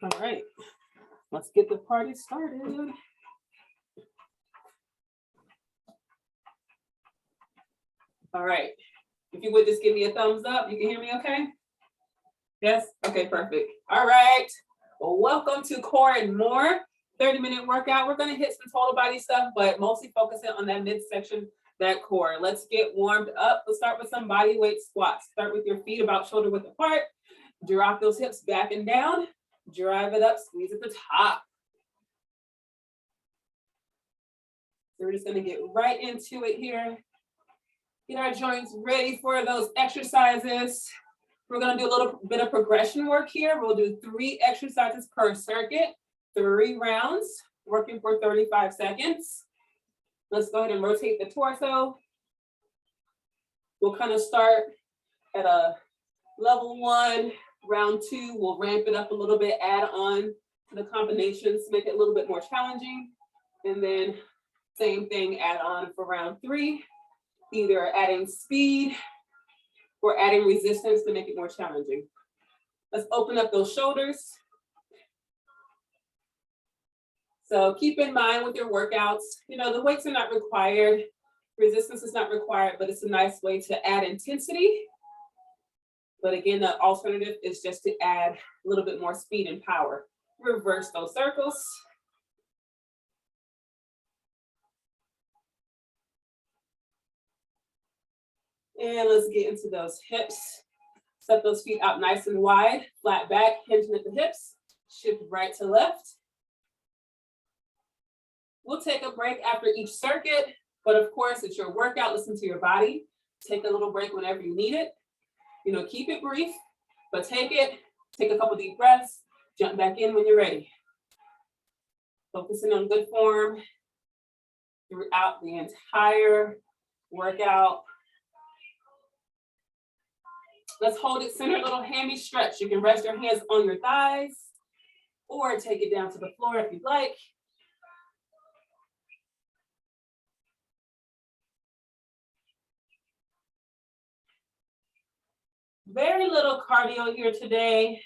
All right, let's get the party started. All right, if you would just give me a thumbs up, you can hear me okay? Yes? Okay, perfect. All right, well, welcome to Core and More, 30-minute workout. We're gonna hit some total body stuff, but mostly focusing on that midsection, that core. Let's get warmed up. Let's start with some body weight squats. Start with your feet about shoulder width apart. Drop those hips back and down. Drive it up, squeeze at the top. So we're just gonna get right into it here. Get our joints ready for those exercises. We're gonna do a little bit of progression work here. We'll do 3 exercises per circuit, 3 rounds, working for 35 seconds. Let's go ahead and rotate the torso. We'll kind of start at a level 1, round 2, we'll ramp it up a little bit, add on to the combinations, make it a little bit more challenging. And then same thing, add on for round 3, either adding speed or adding resistance to make it more challenging. Let's open up those shoulders. So keep in mind with your workouts, you know, the weights are not required, resistance is not required, but it's a nice way to add intensity. But again, the alternative is just to add a little bit more speed and power. Reverse those circles. And let's get into those hips. Set those feet out nice and wide, flat back, hinging at the hips. Shift right to left. We'll take a break after each circuit, but of course, it's your workout. Listen to your body. Take a little break whenever you need it. You know, keep it brief, but take it. Take a couple deep breaths. Jump back in when you're ready. Focusing on good form throughout the entire workout. Let's hold it centered, little hammy stretch. You can rest your hands on your thighs or take it down to the floor if you'd like. Very little cardio here today.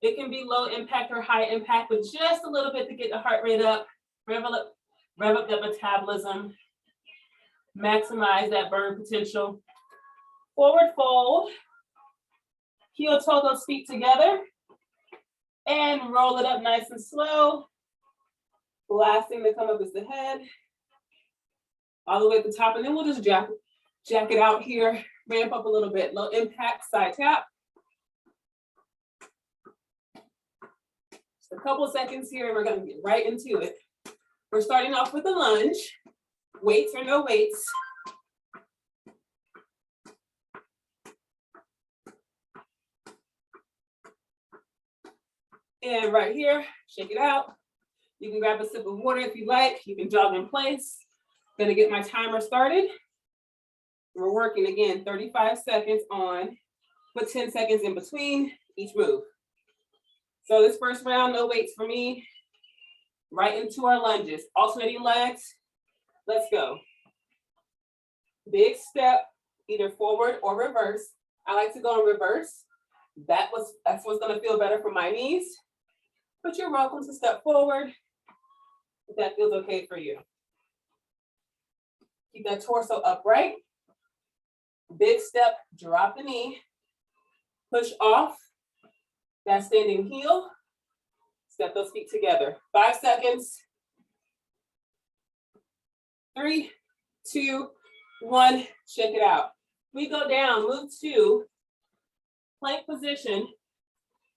It can be low impact or high impact, but just a little bit to get the heart rate up, rev up that metabolism, maximize that burn potential. Forward fold, heel toe those feet together, and roll it up nice and slow. Last thing to come up is the head, all the way at the top, and then we'll just jack it out here, ramp up a little bit, low impact side tap. Just a couple seconds here, and we're gonna get right into it. We're starting off with a lunge, weights or no weights. And right here, shake it out. You can grab a sip of water if you like. You can jog in place. Gonna get my timer started. We're working again, 35 seconds on, with 10 seconds in between each move. So this first round, no weights for me. Right into our lunges, alternating legs. Let's go. Big step, either forward or reverse. I like to go in reverse. That's what's gonna feel better for my knees. But you're welcome to step forward if that feels okay for you. Keep that torso upright. Big step, drop the knee. Push off that standing heel. Step those feet together. 5 seconds. 3, 2, 1, shake it out. We go down, move to plank position.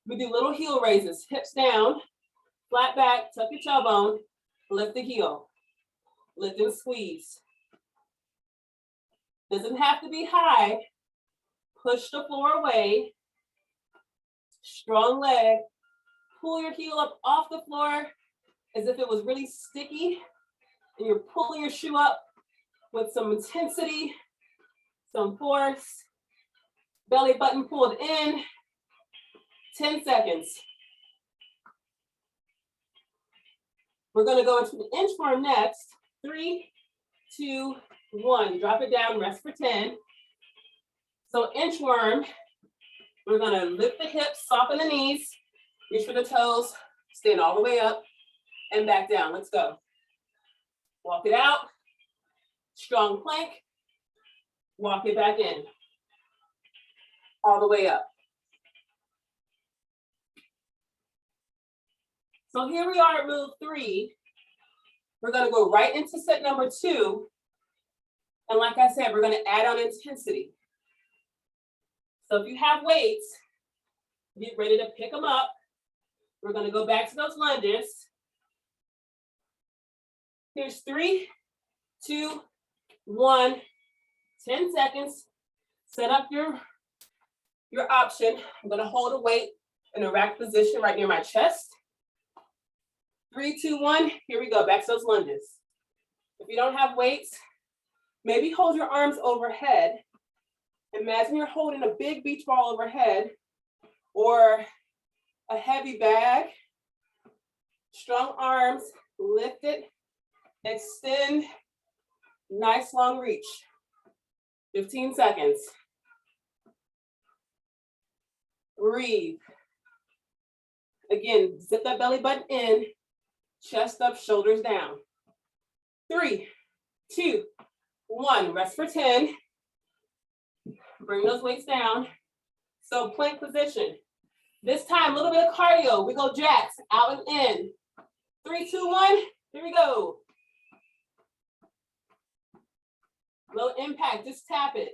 We do little heel raises, hips down, flat back, tuck your tailbone, lift the heel, lift and squeeze. Doesn't have to be high. Push the floor away. Strong leg. Pull your heel up off the floor as if it was really sticky, and you're pulling your shoe up with some intensity, some force. Belly button pulled in. 10 seconds. We're gonna go into the inchworm next. 3, 2, 1. Drop it down, rest for 10. So inchworm, we're gonna lift the hips, soften the knees, Reach for the toes, stand all the way up and back down. Let's go. Walk it out. Strong plank. Walk it back in. All the way up. So here we are at move 3. We're gonna go right into set number 2. And like I said, we're gonna add on intensity. So if you have weights, get ready to pick them up. We're gonna go back to those lunges. Here's 3, 2, 1, 10 seconds. Set up your option. I'm gonna hold a weight in a rack position right near my chest. 3, 2, 1, here we go, back to those lunges. If you don't have weights, maybe hold your arms overhead. Imagine you're holding a big beach ball overhead or a heavy bag. Strong arms, lift it, extend, nice long reach. 15 seconds. Breathe. Again, zip that belly button in, chest up, shoulders down. 3, 2, 1, rest for 10. Bring those weights down. So plank position. This time, a little bit of cardio. We go jacks, out and in. 3, 2, 1, here we go. Low impact, just tap it.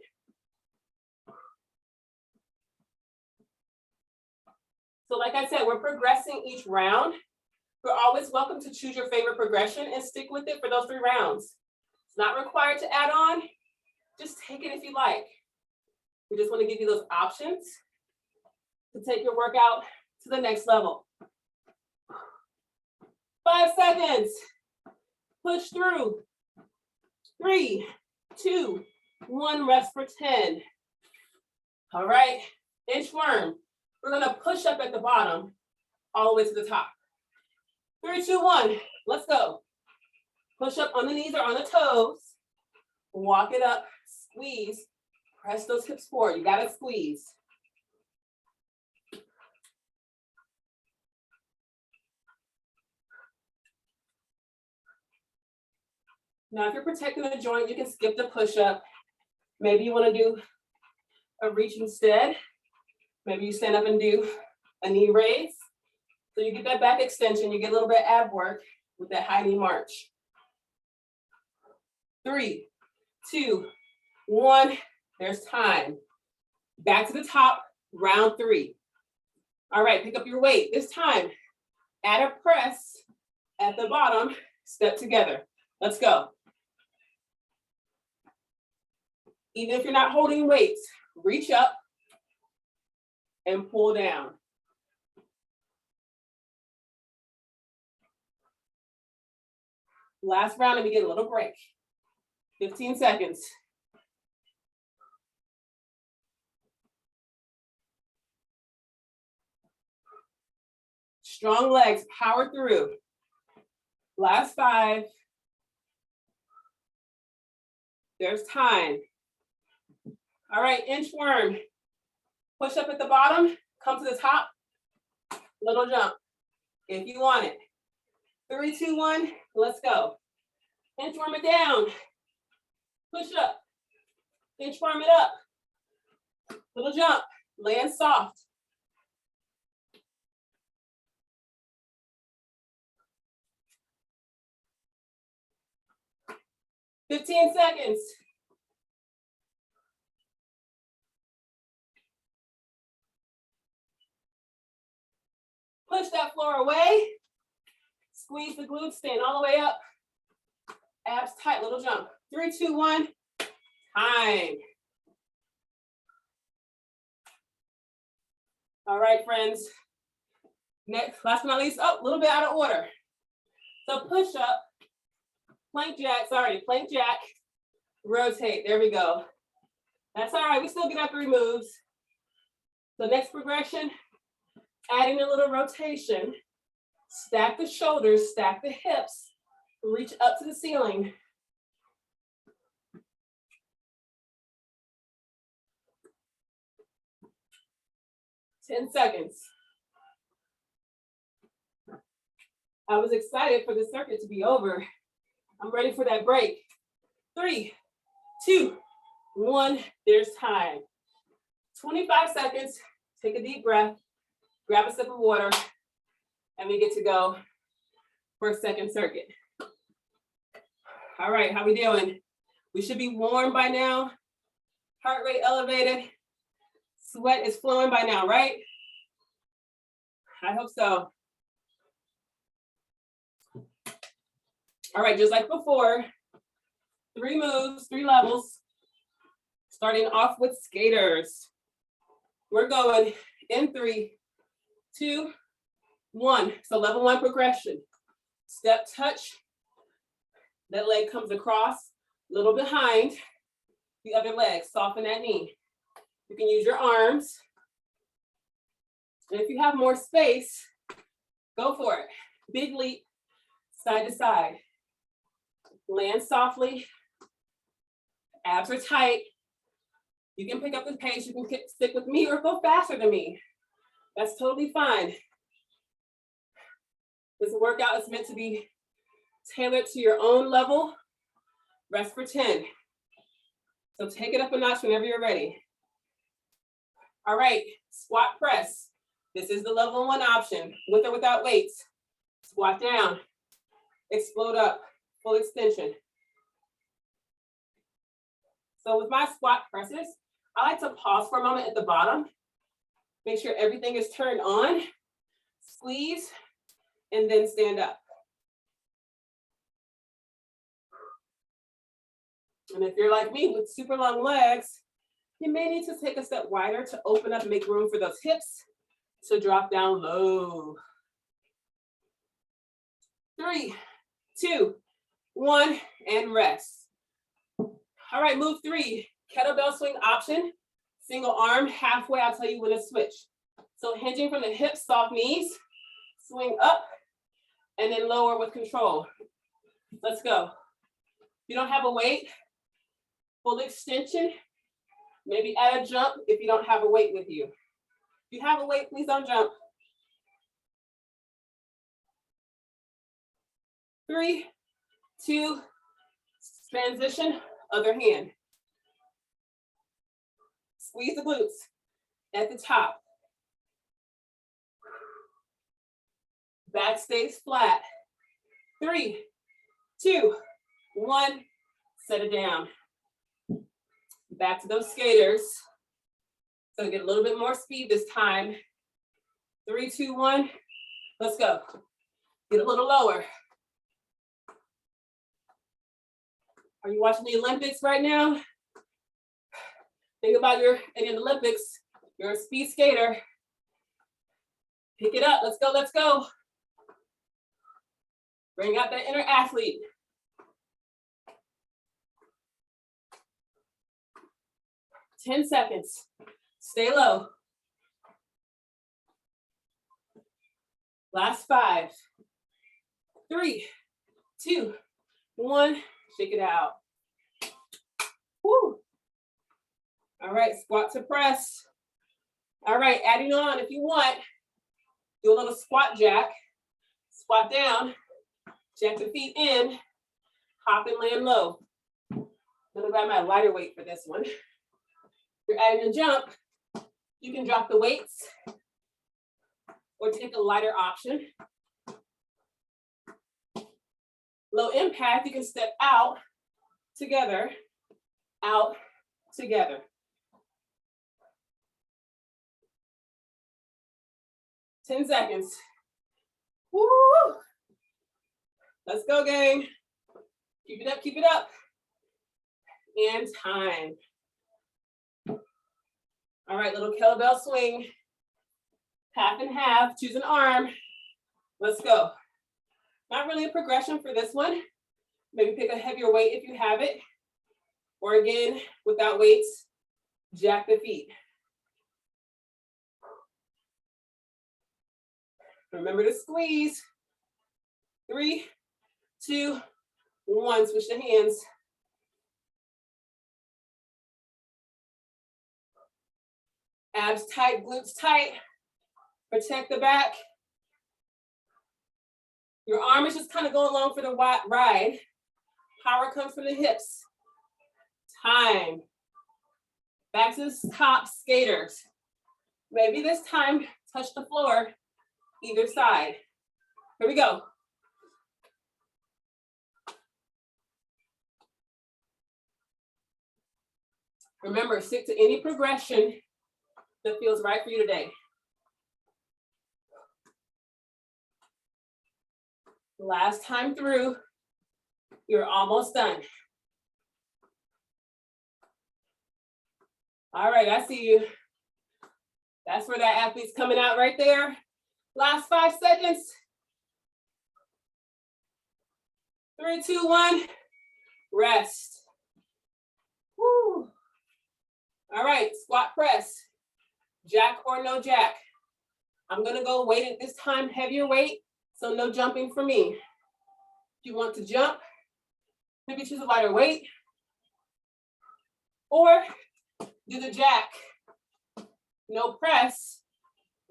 So like I said, we're progressing each round. You're always welcome to choose your favorite progression and stick with it for those 3 rounds. It's not required to add on. Just take it if you like. We just want to give you those options to take your workout to the next level. 5 seconds. Push through. 3, 2, 1, rest for 10. All right, inchworm. We're gonna push up at the bottom all the way to the top. 3, 2, 1, let's go. Push up on the knees or on the toes. Walk it up, squeeze. Press those hips forward, you gotta squeeze. Now, if you're protecting the joint, you can skip the push-up. Maybe you wanna do a reach instead. Maybe you stand up and do a knee raise. So you get that back extension, you get a little bit of ab work with that high knee march. 3, 2, 1, there's time. Back to the top, round 3. All right, pick up your weight. This time, add a press at the bottom, step together. Let's go. Even if you're not holding weights, reach up and pull down. Last round, and we get a little break. 15 seconds. Strong legs, power through. Last 5. There's time. All right, inchworm. Push up at the bottom, come to the top, little jump, if you want it. 3, 2, 1, let's go. Inchworm it down. Push up. Inchworm it up. Little jump, land soft. "15 seconds. Push that floor away. Squeeze the glutes, stand all the way up. Abs tight, little jump. 3, 2, 1, time. All right, friends. Next, last but not least, a little bit out of order. So push up, plank jack, plank jack, rotate, there we go. That's all right, we still get our 3 moves. So next progression, adding a little rotation. Stack the shoulders, stack the hips, reach up to the ceiling. "10 seconds. I was excited for the circuit to be over. I'm ready for that break. 3, 2, 1, there's time. 25 seconds, take a deep breath, grab a sip of water, and we get to go for a second circuit. All right, how we doing? We should be warm by now. Heart rate elevated. Sweat is flowing by now, right? I hope so. All right, just like before, 3 moves, 3 levels. Starting off with skaters. We're going in 3, 2, 1. So level 1 progression. Step touch. That leg comes across, a little behind the other leg. Soften that knee. You can use your arms. And if you have more space, go for it. Big leap, side to side. Land softly. Abs are tight. You can pick up the pace. You can stick with me or go faster than me. That's totally fine. This workout is meant to be tailored to your own level. Rest for 10. So take it up a notch whenever you're ready. All right, squat press. This is the level 1 option, with or without weights. Squat down, explode up, full extension. So with my squat presses, I like to pause for a moment at the bottom. Make sure everything is turned on, squeeze, and then stand up. And if you're like me with super long legs, you may need to take a step wider to open up and make room for those hips to drop down low. 3, 2, 1, and rest. All right, move 3, kettlebell swing option. Single arm, halfway, I'll tell you when to switch. So hinging from the hips, soft knees, swing up, and then lower with control. Let's go. If you don't have a weight, full extension, maybe add a jump if you don't have a weight with you. If you have a weight, please don't jump. 3, 2, transition, other hand. Squeeze the glutes at the top. Back stays flat. 3, 2, 1, set it down. Back to those skaters. So get a little bit more speed this time. 3, 2, 1, let's go. Get a little lower. Are you watching the Olympics right now? Think about in the Olympics, you're a speed skater. Pick it up, let's go, let's go. Bring out that inner athlete. Ten seconds, stay low. Last 5, 3, 2, 1, shake it out. Woo. All right, squat to press. All right, adding on, if you want, do a little squat jack. Squat down, jack the feet in, hop and land low. I'm gonna grab my lighter weight for this one. If you're adding a jump, you can drop the weights or take a lighter option. Low impact, you can step out together, out together. Ten seconds. Woo! Let's go, gang. Keep it up, keep it up. And time. All right, little kettlebell swing. Half and half, choose an arm. Let's go. Not really a progression for this one. Maybe pick a heavier weight if you have it. Or again, without weights, jack the feet. Remember to squeeze. 3, 2, 1, switch the hands. Abs tight, glutes tight. Protect the back. Your arm is just kind of going along for the ride. Power comes from the hips. Time. Back to the top, skaters. Maybe this time, touch the floor, either side. Here we go. Remember, stick to any progression that feels right for you today. Last time through, you're almost done. All right, I see you. That's where that athlete's coming out right there. Last 5 seconds. 3, 2, 1, rest. Woo. All right, squat press, jack or no jack. I'm gonna go weight at this time, heavier weight, so no jumping for me. If you want to jump, maybe choose a lighter weight, or do the jack, no press,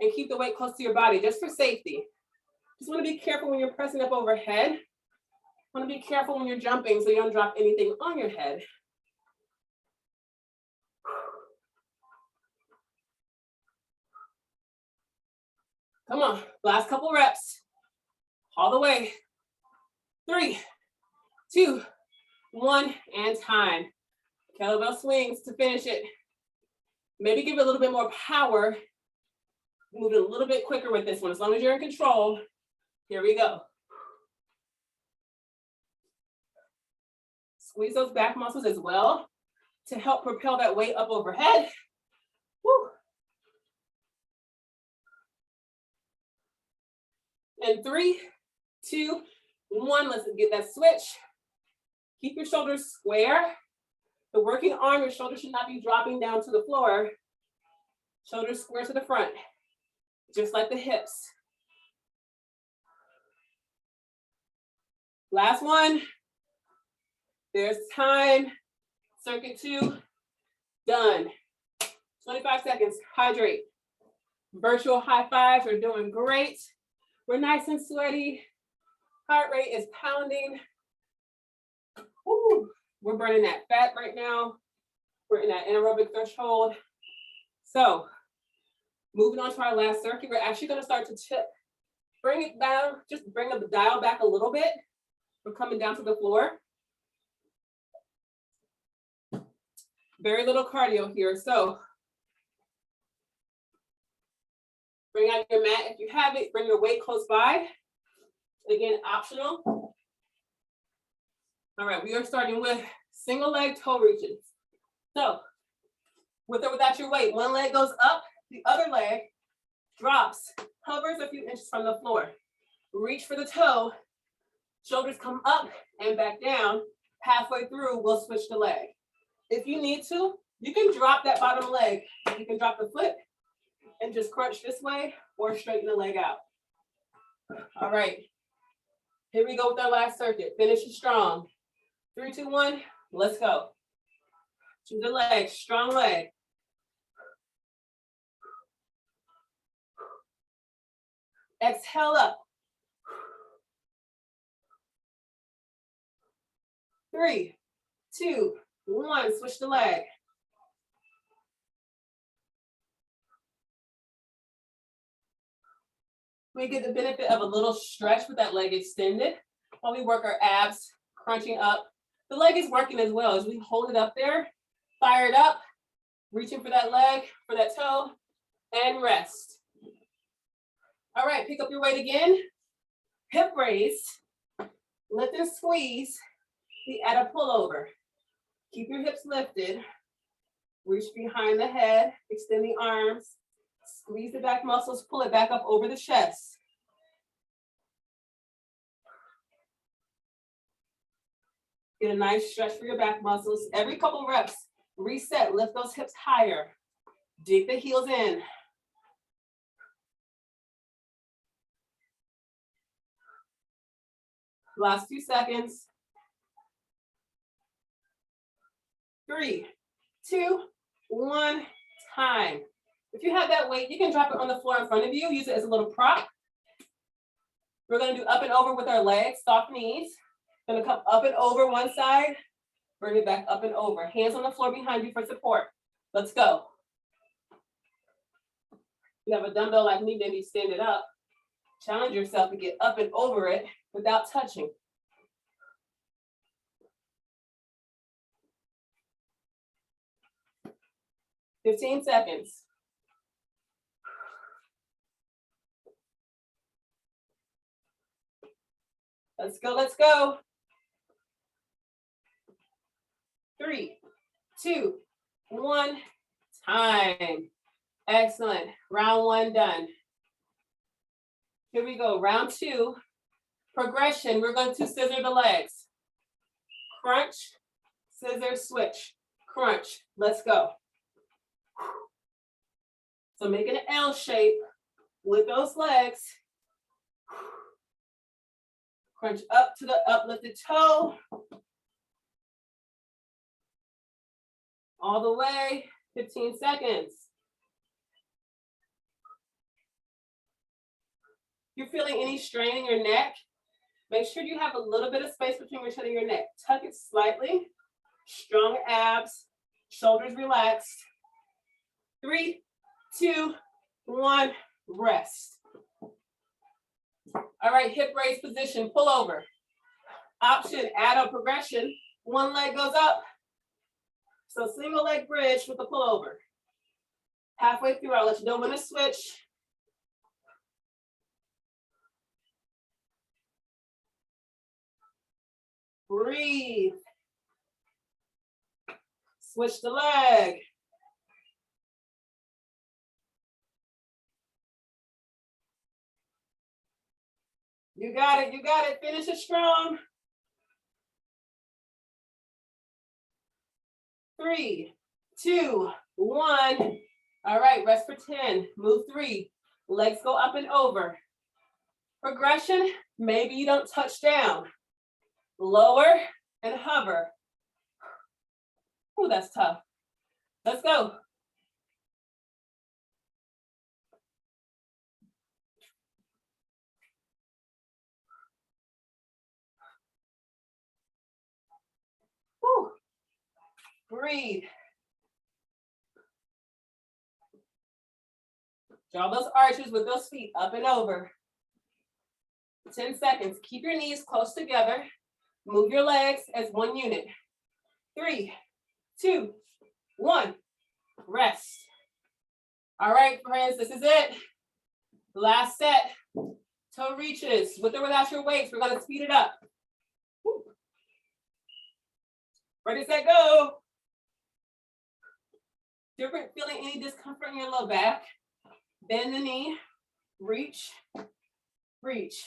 and keep the weight close to your body, just for safety. Just wanna be careful when you're pressing up overhead. Wanna be careful when you're jumping so you don't drop anything on your head. Come on, last couple reps. All the way. 3, 2, 1, and time. Kettlebell swings to finish it. Maybe give it a little bit more power. Move it a little bit quicker with this one, as long as you're in control. Here we go. Squeeze those back muscles as well to help propel that weight up overhead. Woo. And 3, 2, 1, let's get that switch. Keep your shoulders square. The working arm, your shoulders should not be dropping down to the floor. Shoulders square to the front, just like the hips. Last one. There's time. Circuit 2, done. 25 seconds, hydrate. Virtual high fives are doing great. We're nice and sweaty. Heart rate is pounding. Woo. We're burning that fat right now. We're in that anaerobic threshold. So, moving on to our last circuit, we're actually gonna start to tip. Bring it down, just bring the dial back a little bit. We're coming down to the floor. Very little cardio here, so bring out your mat if you have it, bring your weight close by. Again, optional. All right, we are starting with single leg toe reaches. So, with or without your weight, one leg goes up, the other leg drops, hovers a few inches from the floor. Reach for the toe, shoulders come up and back down. Halfway through, we'll switch the leg. If you need to, you can drop that bottom leg. You can drop the foot and just crunch this way or straighten the leg out. All right, here we go with our last circuit. Finish it strong. 3, 2, 1, let's go. To the leg, strong leg. Exhale up. 3, 2, 1, switch the leg. We get the benefit of a little stretch with that leg extended while we work our abs, crunching up. The leg is working as well as we hold it up there, fire it up, reaching for that leg, for that toe, and rest. All right, pick up your weight again. Hip raise, lift and squeeze. We add a pullover. Keep your hips lifted. Reach behind the head, extend the arms. Squeeze the back muscles, pull it back up over the chest. Get a nice stretch for your back muscles. Every couple reps, reset, lift those hips higher. Dig the heels in. Last few seconds. 3, 2, 1, time. If you have that weight, you can drop it on the floor in front of you. Use it as a little prop. We're gonna do up and over with our legs, soft knees. Gonna come up and over one side, bring it back up and over. Hands on the floor behind you for support. Let's go. You have a dumbbell like me, maybe stand it up. Challenge yourself to get up and over it without touching. $15 seconds. Let's go, let's go. 3, 2, 1, time. Excellent. Round 1 done. Here we go. Round 2. Progression. We're going to scissor the legs. Crunch, scissor, switch. Crunch. Let's go. So making an L shape with those legs. Crunch up to the uplifted toe. All the way. 15 seconds. If you're feeling any strain in your neck, make sure you have a little bit of space between your chin and your neck. Tuck it slightly. Strong abs. Shoulders relaxed. 3, 2, 1, rest. All right, hip raise position, pull over. Option, add a progression. One leg goes up. So single leg bridge with a pullover. Halfway through, I'll let you know when to switch. Breathe. Switch the leg. You got it, you got it. Finish it strong. 3, 2, 1. All right, rest for 10. Move 3. Legs go up and over. Progression, maybe you don't touch down. Lower and hover. Oh, that's tough. Let's go. Whew. Breathe. Draw those arches with those feet up and over. 10 seconds. Keep your knees close together. Move your legs as one unit. 3, 2, 1. Rest. All right, friends, this is it. Last set. Toe reaches. With or without your weights, we're going to speed it up. Woo. Ready, set, go. If you're feeling any discomfort in your low back, bend the knee, reach, reach.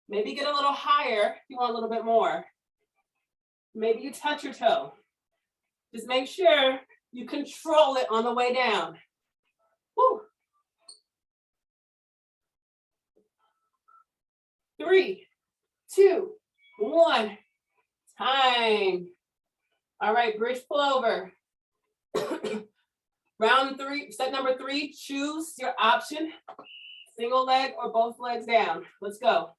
Maybe get a little higher if you want a little bit more. Maybe you touch your toe. Just make sure you control it on the way down. Woo. 3, 2, 1. Time. All right, bridge pull over. Round 3, set number 3, choose your option. Single leg or both legs down. Let's go.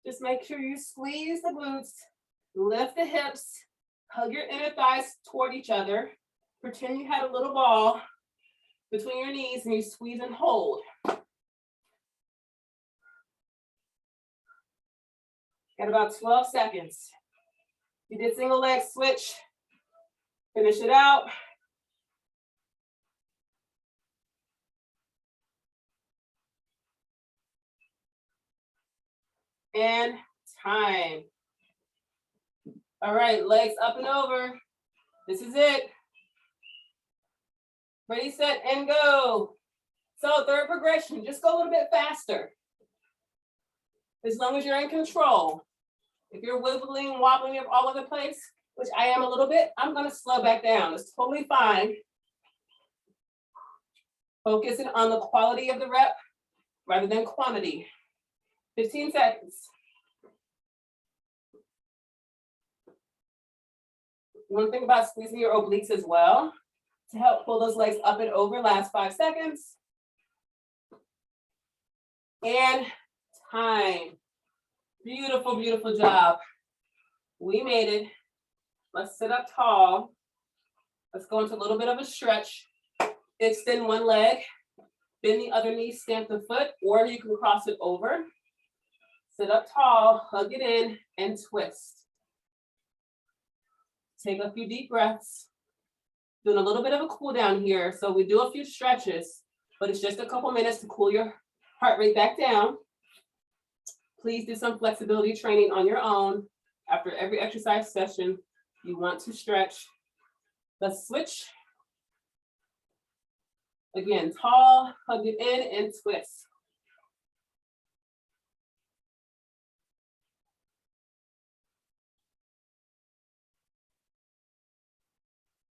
Just make sure you squeeze the glutes, lift the hips, hug your inner thighs toward each other. Pretend you had a little ball between your knees and you squeeze and hold. Got about 12 seconds. You did single leg switch. Finish it out. And time. All right, legs up and over. This is it. Ready, set, and go. So third progression, just go a little bit faster. As long as you're in control. If you're wiggling, wobbling all over the place, which I am a little bit, I'm gonna slow back down. It's totally fine. Focusing on the quality of the rep rather than quantity. 15 seconds. One thing about squeezing your obliques as well, to help pull those legs up and over, last 5 seconds. And time. Beautiful, beautiful job. We made it. Let's sit up tall. Let's go into a little bit of a stretch. Extend one leg, bend the other knee, stamp the foot, or you can cross it over. Sit up tall, hug it in, and twist. Take a few deep breaths. Doing a little bit of a cool down here. So we do a few stretches, but it's just a couple minutes to cool your heart rate back down. Please do some flexibility training on your own. After every exercise session, you want to stretch. Let's switch. Again, tall, hug it in, and twist.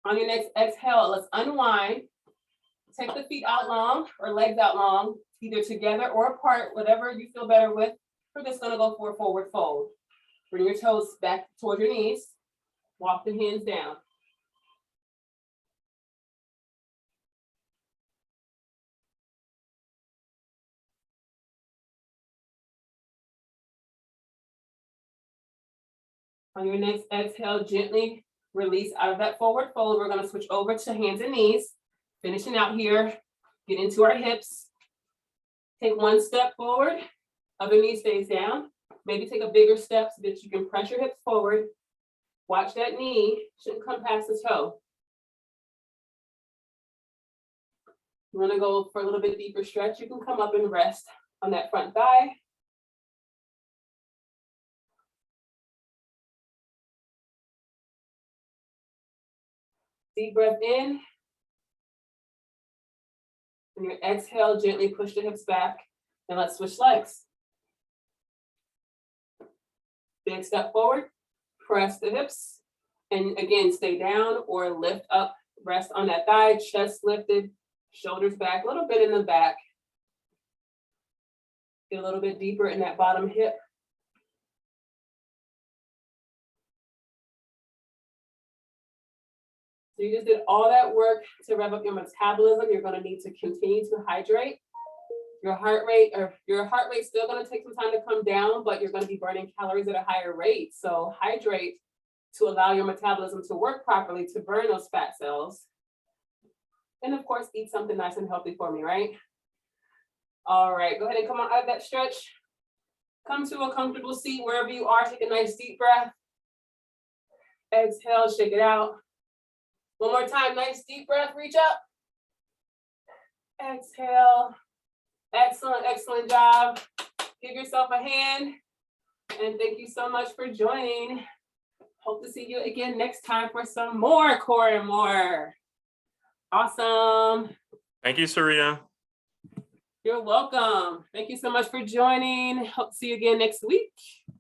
On your next exhale, let's unwind. Take the feet out long or legs out long, either together or apart, whatever you feel better with. We're just gonna go for a forward fold. Bring your toes back toward your knees. Walk the hands down. On your next exhale, gently release out of that forward fold. We're gonna switch over to hands and knees. Finishing out here, get into our hips. Take one step forward, other knee stays down. Maybe take a bigger step so that you can press your hips forward. Watch that knee, shouldn't come past the toe. You wanna go for a little bit deeper stretch, you can come up and rest on that front thigh. Deep breath in. And your exhale, gently push the hips back, and let's switch legs. Big step forward, press the hips, and again, stay down or lift up, rest on that thigh, chest lifted, shoulders back, a little bit in the back. Get a little bit deeper in that bottom hip. So you just did all that work to rev up your metabolism. You're gonna need to continue to hydrate. Your heart rate's still gonna take some time to come down, but you're gonna be burning calories at a higher rate. So hydrate to allow your metabolism to work properly, to burn those fat cells. And of course, eat something nice and healthy for me, right? All right, go ahead and come on out of that stretch. Come to a comfortable seat wherever you are. Take a nice deep breath. Exhale, shake it out. One more time, nice deep breath, reach up. Exhale. Excellent, excellent job. Give yourself a hand. And thank you so much for joining. Hope to see you again next time for some more core and more. Awesome. Thank you, Saria. You're welcome. Thank you so much for joining. Hope to see you again next week.